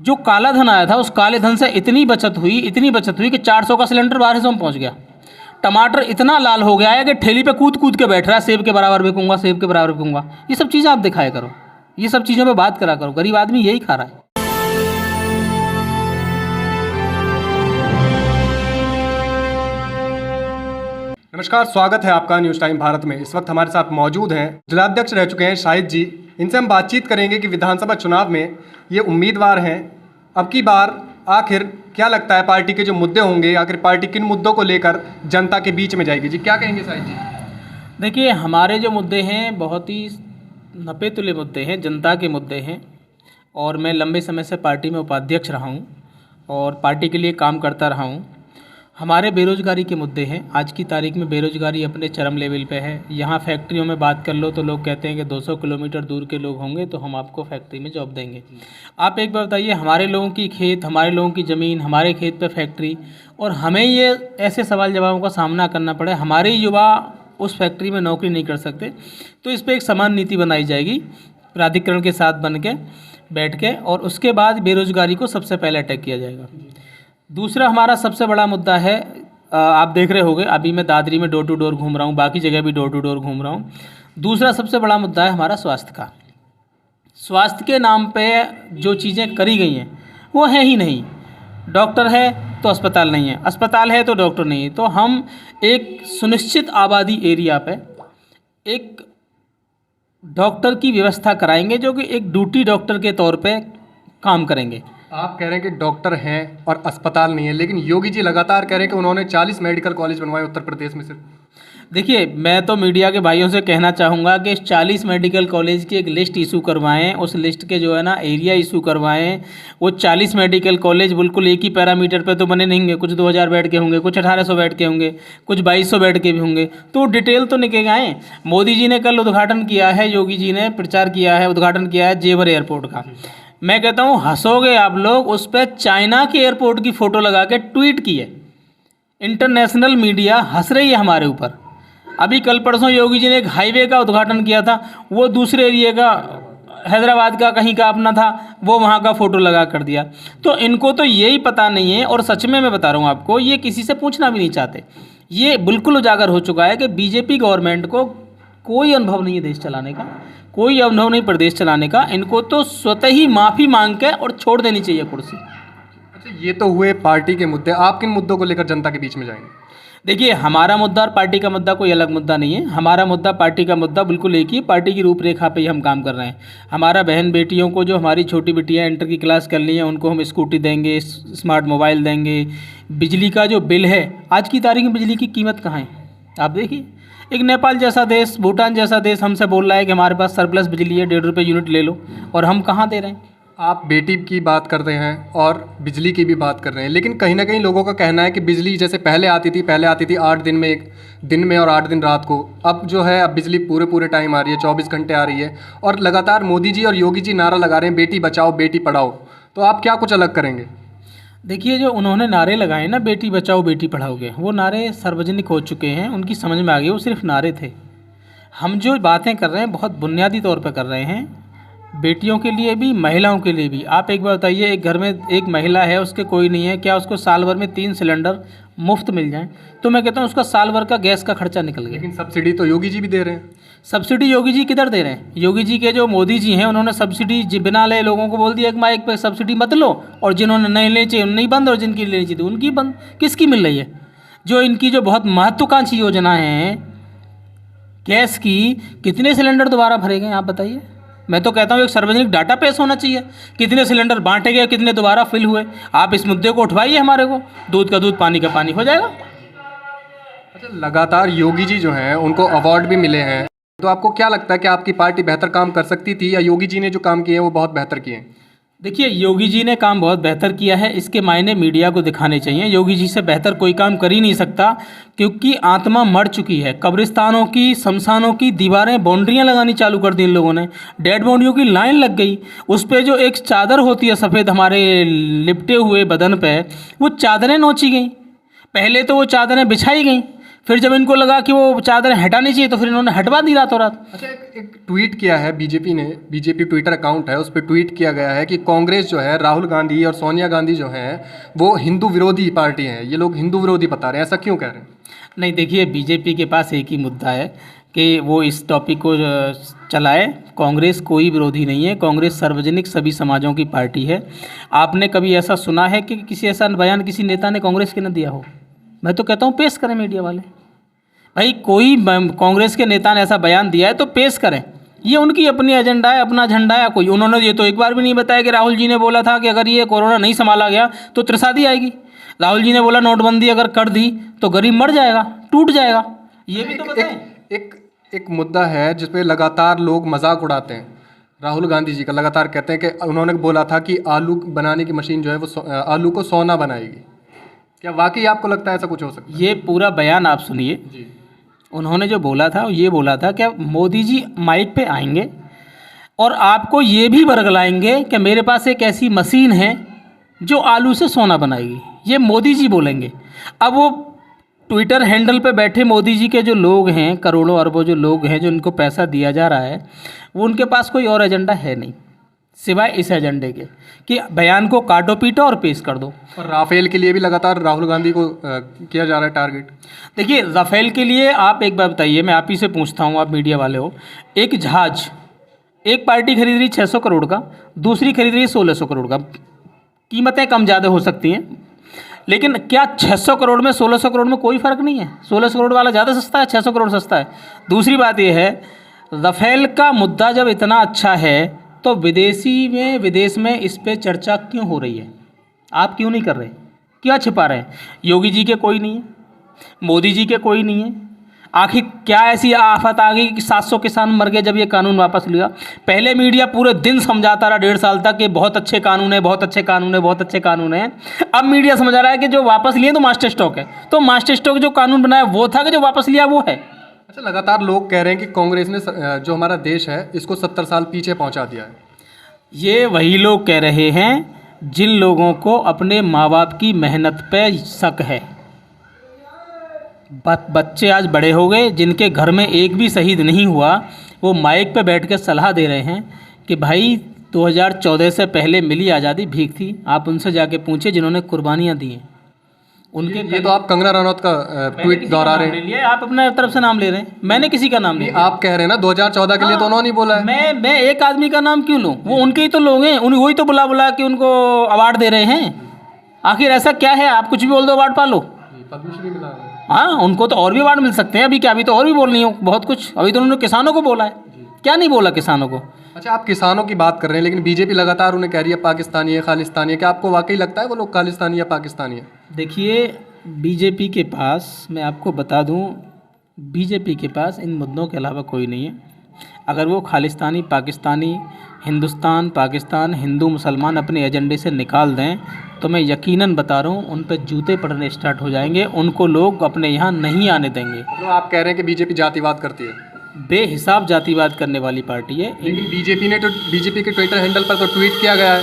जो काला धन आया था उस काले धन से इतनी बचत हुई कि 400 का सिलेंडर 1200 में पहुंच गया। टमाटर इतना लाल हो गया है कि ठेली पे कूद कूद के बैठ रहा है, सेब के बराबर बिकूंगा, सेब के बराबर बिकूंगा। ये सब चीज़ें आप दिखाया करो, ये सब चीज़ों पे बात करा करो। गरीब आदमी यही खा रहा है। नमस्कार, स्वागत है आपका न्यूज़ टाइम भारत में। इस वक्त हमारे साथ मौजूद हैं जिलाध्यक्ष रह चुके हैं शाहिद जी। इनसे हम बातचीत करेंगे कि विधानसभा चुनाव में ये उम्मीदवार हैं। अब की बार आखिर क्या लगता है पार्टी के जो मुद्दे होंगे, आखिर पार्टी किन मुद्दों को लेकर जनता के बीच में जाएगी? जी क्या कहेंगे शाहिद जी? देखिए, हमारे जो मुद्दे हैं बहुत ही नपे तुले मुद्दे हैं, जनता के मुद्दे हैं। और मैं लंबे समय से पार्टी में उपाध्यक्ष रहा हूँ और पार्टी के लिए काम करता रहा हूँ। हमारे बेरोज़गारी के मुद्दे हैं। आज की तारीख में बेरोज़गारी अपने चरम लेवल पे है। यहाँ फैक्ट्रियों में बात कर लो तो लोग कहते हैं कि 200 किलोमीटर दूर के लोग होंगे तो हम आपको फैक्ट्री में जॉब देंगे। आप एक बार बताइए, हमारे लोगों की खेत, हमारे लोगों की ज़मीन, हमारे खेत पे फैक्ट्री, और हमें ये ऐसे सवाल जवाबों का सामना करना पड़े, हमारे युवा उस फैक्ट्री में नौकरी नहीं कर सकते। तो इस पर एक समान नीति बनाई जाएगी प्राधिकरण के साथ बन के बैठ के, और उसके बाद बेरोज़गारी को सबसे पहले अटैक किया जाएगा। दूसरा हमारा सबसे बड़ा मुद्दा है, आप देख रहे होंगे अभी मैं दादरी में डोर टू डोर घूम रहा हूँ, बाकी जगह भी डोर टू डोर घूम रहा हूँ। दूसरा सबसे बड़ा मुद्दा है हमारा स्वास्थ्य का। स्वास्थ्य के नाम पे जो चीज़ें करी गई हैं वो है ही नहीं। डॉक्टर है तो अस्पताल नहीं है, अस्पताल है तो डॉक्टर नहीं है। तो हम एक सुनिश्चित आबादी एरिया पे एक डॉक्टर की व्यवस्था कराएंगे जो कि एक ड्यूटी डॉक्टर के तौर पे काम करेंगे। आप कह रहे हैं कि डॉक्टर हैं और अस्पताल नहीं है, लेकिन योगी जी लगातार कह रहे हैं कि उन्होंने 40 मेडिकल कॉलेज बनवाए उत्तर प्रदेश में सिर्फ। देखिए, मैं तो मीडिया के भाइयों से कहना चाहूँगा कि 40 मेडिकल कॉलेज की एक लिस्ट इशू करवाएं, उस लिस्ट के जो है ना एरिया इशू करवाएं। वो 40 मेडिकल कॉलेज बिल्कुल एक ही पैरामीटर पे तो बने नहीं होंगे। कुछ 2000 बेड के होंगे, कुछ 1800 बेड के होंगे, कुछ 2200 बेड के भी होंगे। तो डिटेल तो निकल आए। मोदी जी ने कल उद्घाटन किया है, योगी जी ने प्रचार किया है, उद्घाटन किया है जेवर एयरपोर्ट का। मैं कहता हूँ हंसोगे आप लोग, उस पर चाइना के एयरपोर्ट की फ़ोटो लगा के ट्वीट की है। इंटरनेशनल मीडिया हंस रही है हमारे ऊपर। अभी कल परसों योगी जी ने एक हाईवे का उद्घाटन किया था, वो दूसरे एरिया का, हैदराबाद का कहीं का अपना था, वो वहाँ का फ़ोटो लगा कर दिया। तो इनको तो यही पता नहीं है, और सच में मैं बता रहा हूँ आपको, ये किसी से पूछना भी नहीं चाहते। ये बिल्कुल उजागर हो चुका है कि बीजेपी गवर्नमेंट को कोई अनुभव नहीं है देश चलाने का, कोई अनुभव नहीं प्रदेश चलाने का। इनको तो स्वतः ही माफ़ी मांग के और छोड़ देनी चाहिए कुर्सी। अच्छा, ये तो हुए पार्टी के मुद्दे। आप किन मुद्दों को लेकर जनता के बीच में जाएंगे? देखिए, हमारा मुद्दा और पार्टी का मुद्दा कोई अलग मुद्दा नहीं है। हमारा मुद्दा, पार्टी का मुद्दा बिल्कुल एक ही। पार्टी की रूपरेखा पे ही हम काम कर रहे हैं। हमारा बहन बेटियों को, जो हमारी छोटी बेटियां इंटर की क्लास कर ली हैं, उनको हम स्कूटी देंगे, स्मार्ट मोबाइल देंगे। बिजली का जो बिल है, आज की तारीख में बिजली की कीमत कहाँ है आप देखिए। एक नेपाल जैसा देश, भूटान जैसा देश हमसे बोल रहा है कि हमारे पास सरप्लस बिजली है, 1.5 रुपये यूनिट ले लो, और हम कहाँ दे रहे हैं। आप बेटी की बात कर रहे हैं और बिजली की भी बात कर रहे हैं, लेकिन कहीं ना कहीं लोगों का कहना है कि बिजली जैसे पहले आती थी 8 दिन में, एक दिन में और 8 दिन रात को। अब जो है, अब बिजली पूरे टाइम आ रही है, 24 घंटे आ रही है। और लगातार मोदी जी और योगी जी नारा लगा रहे हैं बेटी बचाओ बेटी पढ़ाओ। तो आप क्या कुछ अलग करेंगे? देखिए, जो उन्होंने नारे लगाए ना, बेटी बचाओ बेटी पढ़ाओगे, वो नारे सार्वजनिक हो चुके हैं, उनकी समझ में आ गई वो सिर्फ नारे थे। हम जो बातें कर रहे हैं बहुत बुनियादी तौर पर कर रहे हैं, बेटियों के लिए भी, महिलाओं के लिए भी। आप एक बार बताइए, एक घर में एक महिला है, उसके कोई नहीं है, क्या उसको साल भर में 3 सिलेंडर मुफ्त मिल जाएं? तो मैं कहता हूँ उसका साल भर का गैस का खर्चा निकल गया। लेकिन सब्सिडी तो योगी जी भी दे रहे हैं। सब्सिडी योगी जी किधर दे रहे हैं? योगी जी के जो मोदी जी हैं, उन्होंने सब्सिडी बिना ले लोगों को बोल दिया कि माइक पे सब्सिडी मत लो, और जिन्होंने नहीं लेनी चाहिए उन्हें बंद, और जिनकी लेनी चाहिए उनकी बंद। किसकी मिल रही है? जो इनकी जो बहुत महत्वाकांक्षी योजना है गैस की, कितने सिलेंडर दोबारा भरे गए आप बताइए? मैं तो कहता हूँ एक सार्वजनिक डाटा पेश होना चाहिए, कितने सिलेंडर बांटे गए, कितने दोबारा फिल हुए। आप इस मुद्दे को उठवाइए हमारे को, दूध का दूध पानी का पानी हो जाएगा। अच्छा, लगातार योगी जी जो हैं उनको अवार्ड भी मिले हैं, तो आपको क्या लगता है कि आपकी पार्टी बेहतर काम कर सकती थी, या योगी जी ने जो काम किए हैं वो बहुत बेहतर किए हैं? देखिए, योगी जी ने काम बहुत बेहतर किया है, इसके मायने मीडिया को दिखाने चाहिए। योगी जी से बेहतर कोई काम कर ही नहीं सकता, क्योंकि आत्मा मर चुकी है। कब्रिस्तानों की, शमशानों की दीवारें, बाउंड्रियां लगानी चालू कर दी इन लोगों ने। डेड बॉडियों की लाइन लग गई। उस पर जो एक चादर होती है सफ़ेद हमारे लिपटे हुए बदन पे, वो चादरें नोची गई। पहले तो वो चादरें बिछाई गई, फिर जब इनको लगा कि वो चादरें हटानी चाहिए तो फिर इन्होंने हटवा दी रातों रात। अच्छा, एक ट्वीट किया है बीजेपी ने, बीजेपी ट्विटर अकाउंट है, उस पर ट्वीट किया गया है कि कांग्रेस जो है, राहुल गांधी और सोनिया गांधी जो हैं वो हिंदू विरोधी पार्टी हैं, ये लोग हिंदू विरोधी बता रहे हैं, ऐसा क्यों कह रहे हैं? नहीं, देखिए, बीजेपी के पास एक ही मुद्दा है कि वो इस टॉपिक को चलाए। कांग्रेस कोई विरोधी नहीं है, कांग्रेस सार्वजनिक सभी समाजों की पार्टी है। आपने कभी ऐसा सुना है कि किसी ऐसा बयान किसी नेता ने कांग्रेस के न दिया हो? मैं तो कहता हूँ पेश करें मीडिया वाले। भाई, कोई कांग्रेस के नेता ने ऐसा बयान दिया है तो पेश करें। ये उनकी अपनी एजेंडा है, अपना झंडा है। कोई उन्होंने ये तो एक बार भी नहीं बताया कि राहुल जी ने बोला था कि अगर ये कोरोना नहीं संभाला गया तो त्रसादी आएगी। राहुल जी ने बोला नोटबंदी अगर कर दी तो गरीब मर जाएगा, टूट जाएगा। ये भी तो बताएं। एक मुद्दा है जिस पे लगातार लोग मजाक उड़ाते हैं राहुल गांधी जी का। लगातार कहते हैं कि उन्होंने बोला था कि आलू बनाने की मशीन जो है वो आलू को सोना बनाएगी। क्या वाकई आपको लगता है ऐसा कुछ हो सकता है? ये पूरा बयान आप सुनिए जी। उन्होंने जो बोला था ये बोला था कि मोदी जी माइक पे आएंगे और आपको ये भी बरगलाएंगे कि मेरे पास एक ऐसी मशीन है जो आलू से सोना बनाएगी। ये मोदी जी बोलेंगे। अब वो ट्विटर हैंडल पे बैठे मोदी जी के जो लोग हैं, करोड़ों अरबों जो लोग हैं, जो उनको पैसा दिया जा रहा है, वो उनके पास कोई और एजेंडा है नहीं सिवाय इस एजेंडे के कि बयान को काटो पीटो और पेश कर दो। और राफेल के लिए भी लगातार राहुल गांधी को किया जा रहा है टारगेट। देखिए, राफेल के लिए आप एक बार बताइए, मैं आप ही से पूछता हूँ, आप मीडिया वाले हो। एक जहाज एक पार्टी खरीद रही 600 करोड़ का, दूसरी खरीद रही है 1600 करोड़ का। कीमतें कम ज़्यादा हो सकती हैं, लेकिन क्या 600 करोड़ में 1600 करोड़ में कोई फ़र्क नहीं है? 1600 करोड़ वाला ज़्यादा सस्ता है, 600 करोड़ सस्ता है। दूसरी बात यह है, राफेल का मुद्दा जब इतना अच्छा है तो विदेश में इस पे चर्चा क्यों हो रही है? आप क्यों नहीं कर रहे? क्या छिपा रहे हैं? योगी जी के कोई नहीं है, मोदी जी के कोई नहीं है। आखिर क्या ऐसी आफत आ गई कि 700 किसान मर गए जब ये कानून वापस लिया? पहले मीडिया पूरे दिन समझाता रहा 1.5 साल तक कि बहुत अच्छे कानून है, बहुत अच्छे कानून है, बहुत अच्छे कानून है। अब मीडिया समझा रहा है कि जो वापस लिए तो मास्टर स्ट्रोक है। तो मास्टर स्ट्रोक जो कानून बनाया वो था कि जो वापस लिया वो है? अच्छा, लगातार लोग कह रहे हैं कि कांग्रेस ने जो हमारा देश है इसको 70 साल पीछे पहुंचा दिया है। ये वही लोग कह रहे हैं जिन लोगों को अपने माँ बाप की मेहनत पे शक है। बच्चे आज बड़े हो गए, जिनके घर में एक भी शहीद नहीं हुआ, वो माइक पे बैठ के सलाह दे रहे हैं कि भाई 2014 से पहले मिली आज़ादी भीख थी। आप उनसे जाके पूछे जिन्होंने कुर्बानियाँ दी हैं। उनके ये तो आप कंगना रनौत का ट्वीट दोहरा रहे हैं। आप अपने तरफ से नाम ले रहे हैं, मैंने किसी का नाम नहीं। आप कह रहे हैं ना 2014 के लिए तो उन्होंने बोला है। मैं एक आदमी का नाम क्यों लूँ? वो उनके ही तो लोग हैं, वही तो बुला बुला के उनको अवार्ड दे रहे हैं। आखिर ऐसा क्या है? आप कुछ भी बोल दो, अवार्ड पालो। पद्मश्री मिला है। हाँ, उनको तो और भी अवार्ड मिल सकते हैं। अभी क्या, अभी तो और भी बोलनी हो बहुत कुछ। अभी तो उन्होंने किसानों को बोला है, क्या नहीं बोला किसानों को? अच्छा, आप किसानों की बात कर रहे हैं, लेकिन बीजेपी लगातार उन्हें कह रही है पाकिस्तानी है, खालिस्तानी है। क्या आपको वाकई लगता है वो लोग खालिस्तानी या पाकिस्तानी है? देखिए, बीजेपी के पास, मैं आपको बता दूं, बीजेपी के पास इन मुद्दों के अलावा कोई नहीं है। अगर वो खालिस्तानी, पाकिस्तानी, हिंदुस्तान, पाकिस्तान, हिंदू, मुसलमान अपने एजेंडे से निकाल दें तो मैं यकीनन बता रहा हूँ उन पर जूते पड़ने स्टार्ट हो जाएंगे। उनको लोग अपने यहाँ नहीं आने देंगे। तो आप कह रहे हैं कि बीजेपी जातिवाद करती है? बेहिसाब जातिवाद करने वाली पार्टी है। लेकिन बीजेपी के ट्विटर हैंडल पर तो ट्वीट किया गया है,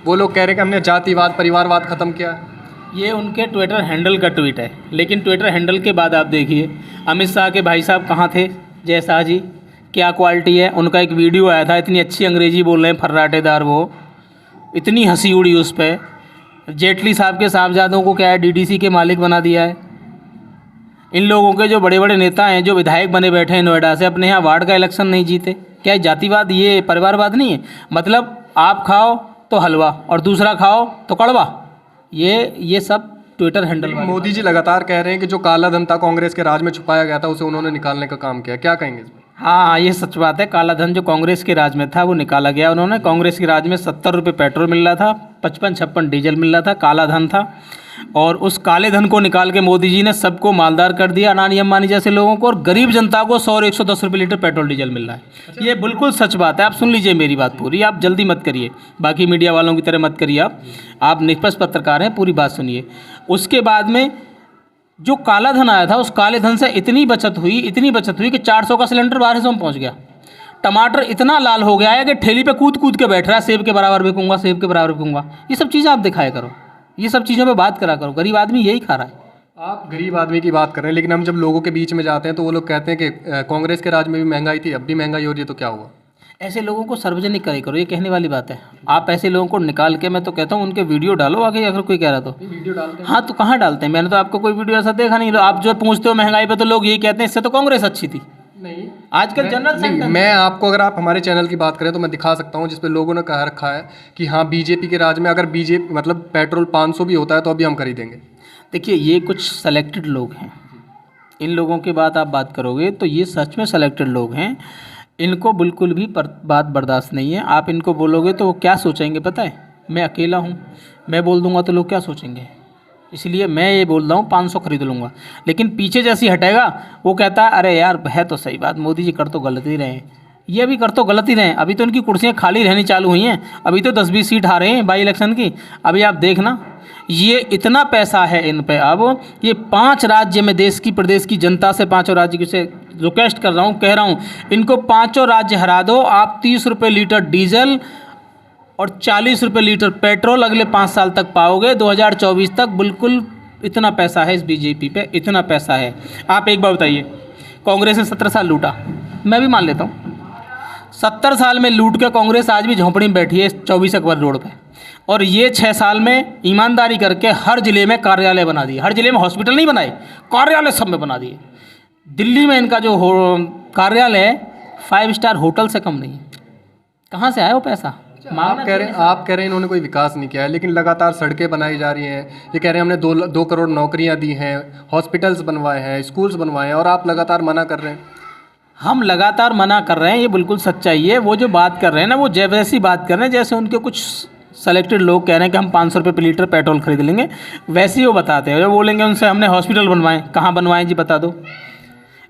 वो लोग कह रहे हैं कि हमने जातिवाद, परिवारवाद ख़त्म किया है। ये उनके ट्विटर हैंडल का ट्वीट है, लेकिन ट्विटर हैंडल के बाद आप देखिए अमित शाह के भाई साहब कहाँ थे, जय शाह जी, क्या क्वालिटी है। उनका एक वीडियो आया था, इतनी अच्छी अंग्रेजी बोल रहे हैं फर्राटेदार, वो इतनी हंसी उड़ी उस पर। जेटली साहब के साहबजादों को क्या है, डीडीसी के मालिक बना दिया है। इन लोगों के जो बड़े बड़े नेता हैं, जो विधायक बने बैठे हैं नोएडा से, अपने यहाँ वार्ड का इलेक्शन नहीं जीते। क्या जातिवाद, ये परिवारवाद नहीं है? मतलब आप खाओ तो हलवा और दूसरा खाओ तो कड़वा। ये सब ट्विटर हैंडल। मोदी जी लगातार कह रहे हैं कि जो काला धन था कांग्रेस के राज में छुपाया गया था उसे उन्होंने निकालने का काम किया। क्या कहेंगे इसमें? हाँ, ये सच बात है। काला धन जो कांग्रेस के राज में था वो निकाला गया उन्होंने। कांग्रेस के राज में 70 रुपये पेट्रोल मिल रहा था, 55-56 डीजल मिल रहा था, काला धन था। और उस काले धन को निकाल के मोदी जी ने सबको मालदार कर दिया, अडानी अंबानी जैसे लोगों को, और गरीब जनता को 100 और 110 रुपये लीटर पेट्रोल डीजल मिल रहा है। ये बिल्कुल सच बात है। आप सुन लीजिए मेरी बात पूरी, आप जल्दी मत करिए, बाकी मीडिया वालों की तरह मत करिए। आप निष्पक्ष पत्रकार हैं, पूरी बात सुनिए। उसके बाद में जो काला धन आया था, उस काले धन से इतनी बचत हुई कि 400 का सिलेंडर 1200 में पहुँच गया। टमाटर इतना लाल हो गया है कि ठेली पे कूद कूद के बैठ रहा है, सेब के बराबर बिकूंगा। ये सब चीज़ें आप दिखाया करो, ये सब चीज़ों पे बात करा करो। गरीब आदमी यही खा रहा है, आप गरीब आदमी की बात कर रहे हैं, लेकिन हम जब लोगों के बीच में जाते हैं तो वो लोग कहते हैं कि कांग्रेस के राज में भी महंगाई थी, अब भी महंगाई हो रही है, तो क्या हुआ? ऐसे लोगों को सार्वजनिक करे करो, ये कहने वाली बात है। आप ऐसे लोगों को निकाल के, मैं तो कहता हूँ उनके वीडियो डालो आगे, अगर कोई कह रहा तो। वीडियो डालते हैं। हाँ तो कहाँ डालते हैं? मैंने तो आपको कोई वीडियो ऐसा देखा नहीं। आप जो पूछते हो महंगाई पे, तो लोग यही कहते हैं इससे तो कांग्रेस अच्छी थी। नहीं, आजकल जनरल सेंटेंस। मैं आपको, अगर आप हमारे चैनल की बात करें तो मैं दिखा सकता हूँ जिसपे लोगों ने कह रखा है कि हाँ बीजेपी के राज में अगर बीजेपी मतलब पेट्रोल 500 भी होता है तो अभी हम खरीदेंगे। देखिए, ये कुछ सेलेक्टेड लोग हैं, इन लोगों की बात आप बात करोगे तो ये सच में सेलेक्टेड लोग हैं। इनको बिल्कुल भी बात बर्दाश्त नहीं है। आप इनको बोलोगे तो वो क्या सोचेंगे पता है? मैं अकेला हूँ, मैं बोल दूंगा तो लोग क्या सोचेंगे, इसलिए मैं ये बोल रहा हूँ 500 खरीद लूँगा। लेकिन पीछे जैसी हटेगा वो कहता है अरे यार है तो सही बात, मोदी जी कर तो गलत ही रहे हैं, ये भी कर तो गलत ही रहे हैं। अभी तो इनकी कुर्सियाँ खाली रहनी चालू हुई हैं, अभी तो 10-20 सीट आ रहे हैं बाई इलेक्शन की। अभी आप देखना, ये इतना पैसा है इन पे। अब ये 5 राज्य में देश की प्रदेश की जनता से, 5 राज्य से रिक्वेस्ट कर रहा हूँ, कह रहा हूँ, इनको 5 राज्य हरा दो। आप 30 रुपये लीटर डीजल और 40 रुपये लीटर पेट्रोल अगले 5 साल तक पाओगे। 2024 तक बिल्कुल इतना पैसा है इस बीजेपी पे, इतना पैसा है। आप एक बार बताइए, कांग्रेस ने 17 साल लूटा, मैं भी मान लेता हूँ 70 साल में लूट के कांग्रेस आज भी झोंपड़ी में बैठी है 24 अकबर रोड पे। और ये 6 साल में ईमानदारी करके हर ज़िले में कार्यालय बना दिए। हर ज़िले में हॉस्पिटल नहीं बनाए, कार्यालय सब में बना दिए। दिल्ली में इनका जो कार्यालय 5 स्टार होटल से कम नहीं है। कहाँ से आया वो पैसा? आप कह रहे हैं इन्होंने कोई विकास नहीं किया है, लेकिन लगातार सड़कें बनाई जा रही हैं। ये कह रहे हैं हमने 2 करोड़ नौकरियां दी हैं, हॉस्पिटल्स बनवाए हैं, स्कूल्स बनवाए हैं, और आप लगातार मना कर रहे हैं। हम लगातार मना कर रहे हैं, ये बिल्कुल सच्चाई है। वो जो बात कर रहे हैं ना, वो वैसी बात कर रहे हैं जैसे उनके कुछ सेलेक्टेड लोग कह रहे हैं कि हम 500 रुपये पर लीटर पेट्रोल खरीद लेंगे, वैसे ही वो बताते हैं। जब बोलेंगे उनसे हमने हॉस्पिटल बनवाए, कहाँ बनवाएं जी बता दो।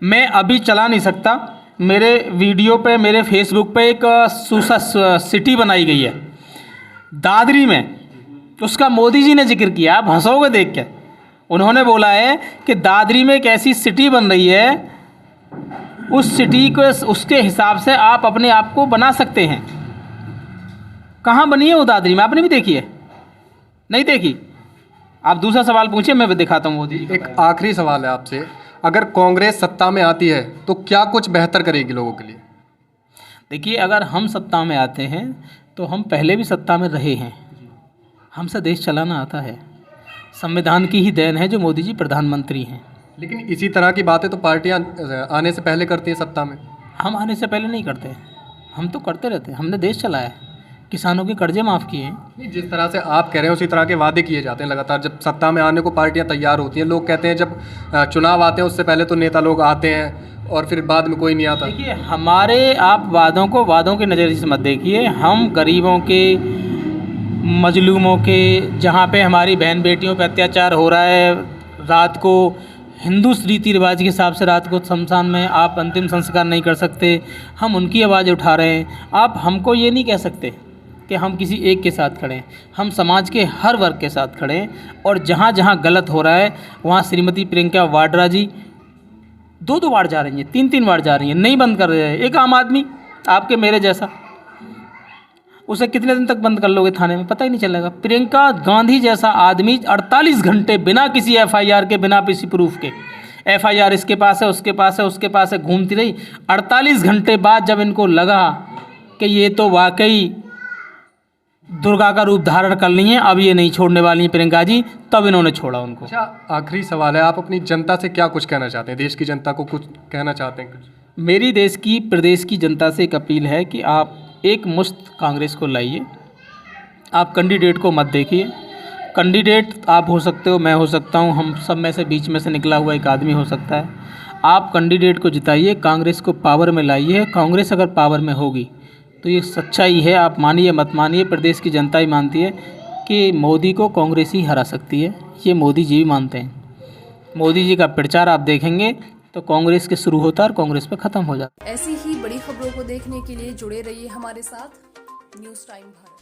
मैं अभी चला नहीं सकता, मेरे वीडियो पे, मेरे फेसबुक पे एक सिटी बनाई गई है दादरी में, उसका मोदी जी ने जिक्र किया। आप हंसोगे देख के। उन्होंने बोला है कि दादरी में एक ऐसी सिटी बन रही है, उस सिटी को उसके हिसाब से आप अपने आप को बना सकते हैं। कहाँ बनी है वो दादरी में? आपने भी देखी है? नहीं देखी? आप दूसरा सवाल पूछिए, मैं भी दिखाता हूँ मोदी जी। एक आखिरी सवाल है आपसे, अगर कांग्रेस सत्ता में आती है तो क्या कुछ बेहतर करेगी लोगों के लिए? देखिए, अगर हम सत्ता में आते हैं तो हम पहले भी सत्ता में रहे हैं, हमसे देश चलाना आता है। संविधान की ही देन है जो मोदी जी प्रधानमंत्री हैं। लेकिन इसी तरह की बातें तो पार्टियां आने से पहले करती हैं सत्ता में। हम आने से पहले नहीं करते, हम तो करते रहते हैं। हमने देश चलाया है, किसानों के कर्जे माफ़ किए हैं। नहीं, जिस तरह से आप कह रहे हैं उसी तरह के वादे किए जाते हैं लगातार। जब सत्ता में आने को पार्टियां तैयार होती हैं, लोग कहते हैं जब चुनाव आते हैं उससे पहले तो नेता लोग आते हैं और फिर बाद में कोई नहीं आता। देखिए, हमारे आप वादों को वादों के नज़रिए से मत देखिए। हम गरीबों के, मजलूमों के, जहाँ पे हमारी बहन बेटियों पे अत्याचार हो रहा है, रात को हिंदू रीति रिवाज के हिसाब से रात को शमशान में आप अंतिम संस्कार नहीं कर सकते, हम उनकी आवाज़ उठा रहे हैं। आप हमको ये नहीं कह सकते कि हम किसी एक के साथ खड़े हैं। हम समाज के हर वर्ग के साथ खड़े हैं। और जहाँ जहाँ गलत हो रहा है वहाँ श्रीमती प्रियंका वाड्रा जी 2-2 बार जा रही हैं, 3-3 बार जा रही हैं, नहीं बंद कर रहे हैं। एक आम आदमी आपके मेरे जैसा, उसे कितने दिन तक बंद कर लोगे थाने में? पता ही नहीं चलेगा। प्रियंका गांधी जैसा आदमी 48 घंटे बिना किसी FIR के, बिना किसी प्रूफ के, FIR इसके पास है, उसके पास है, उसके पास है, घूमती रही। 48 घंटे बाद जब इनको लगा कि ये तो वाकई दुर्गा का रूप धारण कर ली हैं, अब ये नहीं छोड़ने वाली हैं प्रियंका जी, तब इन्होंने छोड़ा उनको। अच्छा, आखिरी सवाल है, आप अपनी जनता से क्या कुछ कहना चाहते हैं? देश की जनता को कुछ कहना चाहते हैं? मेरी देश की, प्रदेश की जनता से एक अपील है कि आप एक मुश्त कांग्रेस को लाइए। आप कैंडिडेट को मत देखिए। कैंडिडेट आप हो सकते हो, मैं हो सकता हूँ, हम सब में से बीच में से निकला हुआ एक आदमी हो सकता है। आप कैंडिडेट को जिताइए, कांग्रेस को पावर में लाइए। कांग्रेस अगर पावर में होगी तो ये सच्चाई है, आप मानिए मत मानिए, प्रदेश की जनता ही मानती है कि मोदी को कांग्रेस ही हरा सकती है। ये मोदी जी भी मानते हैं। मोदी जी का प्रचार आप देखेंगे तो कांग्रेस के शुरू होता है और कांग्रेस पे ख़त्म हो जाता है। ऐसी ही बड़ी खबरों को देखने के लिए जुड़े रहिए हमारे साथ न्यूज़ टाइम भारत।